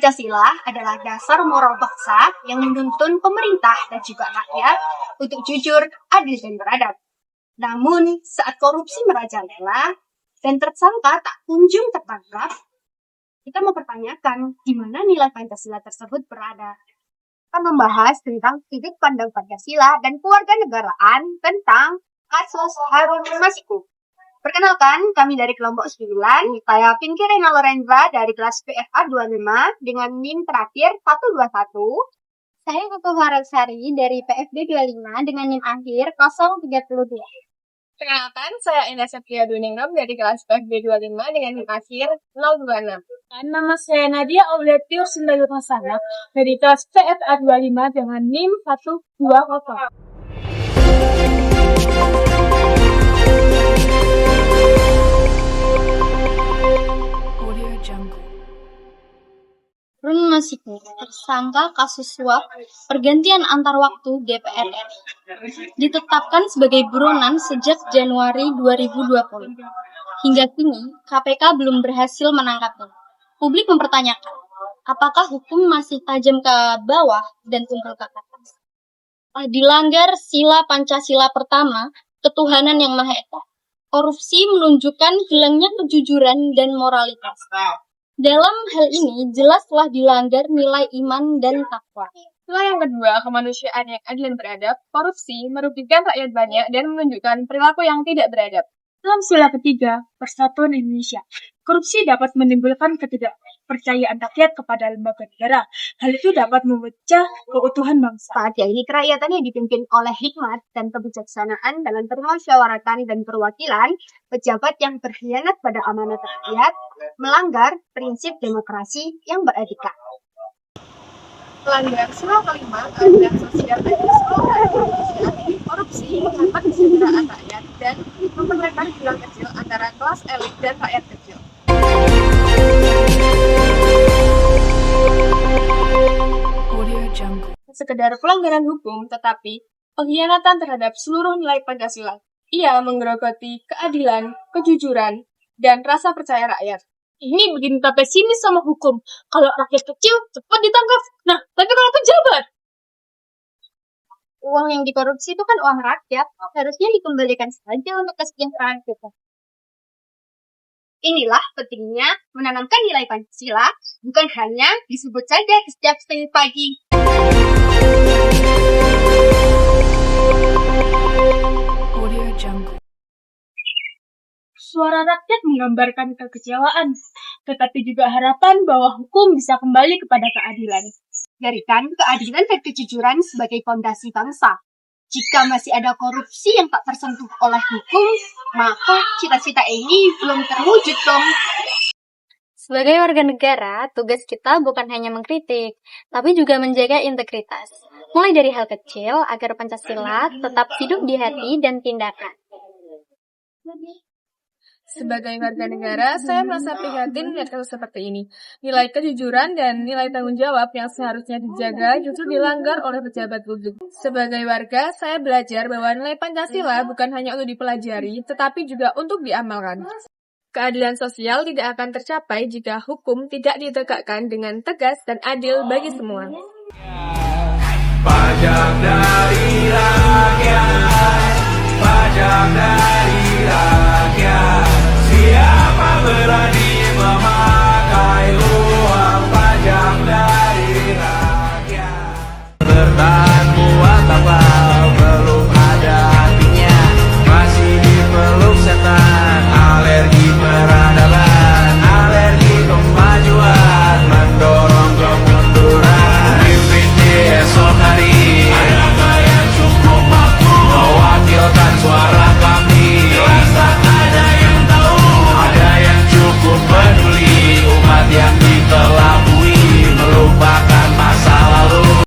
Pancasila adalah dasar moral bangsa yang menuntun pemerintah dan juga rakyat untuk jujur, adil, dan beradab. Namun, saat korupsi merajalela dan tersangka tak kunjung tertangkap, kita mempertanyakan di mana nilai Pancasila tersebut berada. Kita membahas tentang sudut pandang Pancasila dan kewarganegaraan tentang kasus Harun Masiku. Perkenalkan, kami dari kelompok 9, saya Pinky Rena Lorendra dari kelas PFA 25 dengan NIM terakhir 121. Saya Koko Haragsari dari PFB 25 dengan NIM akhir 032. Perkenalkan, saya Indah Septia Duningrum dari kelas PFB 25 dengan NIM akhir 026. Nama saya Nadia Auletir Sundari Pasana dari kelas PFA 25 dengan NIM 120. Harun Masiku, tersangka kasus suap pergantian antar waktu DPR RI, ditetapkan sebagai buronan sejak Januari 2020. Hingga kini, KPK belum berhasil menangkapnya. Publik mempertanyakan, apakah hukum masih tajam ke bawah dan tumpul ke atas? Dilanggar sila Pancasila pertama, ketuhanan yang Maha Esa. Korupsi menunjukkan hilangnya kejujuran dan moralitas. Dalam hal ini, jelas telah dilanggar nilai iman dan takwa. Nilai yang kedua, kemanusiaan yang adil dan beradab. Korupsi merugikan rakyat banyak dan menunjukkan perilaku yang tidak beradab. Dalam sila ketiga, Persatuan Indonesia, korupsi dapat menimbulkan ketidakpercayaan rakyat kepada lembaga negara. Hal itu dapat memecah keutuhan bangsa. Pada ini kerakyatan yang dipimpin oleh hikmat dan kebijaksanaan dalam permusyawaratan dan perwakilan, pejabat yang berkhianat pada amanat rakyat, melanggar prinsip demokrasi yang beretika. Melanggar sila kelima, keadilan sosial bagi seluruh rakyat Indonesia. Korupsi menghambat kesejahteraan rakyat dan memperlebar jurang kecil antara kelas elit dan rakyat kecil. Sekedar pelanggaran hukum, tetapi pengkhianatan terhadap seluruh nilai Pancasila. Ia menggerogoti keadilan, kejujuran, dan rasa percaya rakyat. Ini bikin kita pesimis sama hukum. Kalau rakyat kecil, cepat ditangkap. Nah, tapi kalau pejabat? Uang yang dikorupsi itu kan uang rakyat, harusnya dikembalikan saja untuk kesejahteraan kita. Inilah pentingnya menanamkan nilai Pancasila, bukan hanya disebut saja setiap setengah pagi. Suara rakyat menggambarkan kekecewaan, tetapi juga harapan bahwa hukum bisa kembali kepada keadilan. Jadikan keadilan dan kejujuran sebagai fondasi bangsa. Jika masih ada korupsi yang tak tersentuh oleh hukum, maka cita-cita ini belum terwujud dong. Sebagai warga negara, tugas kita bukan hanya mengkritik, tapi juga menjaga integritas. Mulai dari hal kecil agar Pancasila tetap hidup di hati dan tindakan. Sebagai warga negara, saya merasa prihatin melihat kasus seperti ini. Nilai kejujuran dan nilai tanggung jawab yang seharusnya dijaga justru dilanggar oleh pejabat publik. Sebagai warga, saya belajar bahwa nilai Pancasila bukan hanya untuk dipelajari, tetapi juga untuk diamalkan. Keadilan sosial tidak akan tercapai jika hukum tidak ditegakkan dengan tegas dan adil bagi semua. Pajak dari rakyat, pajak dari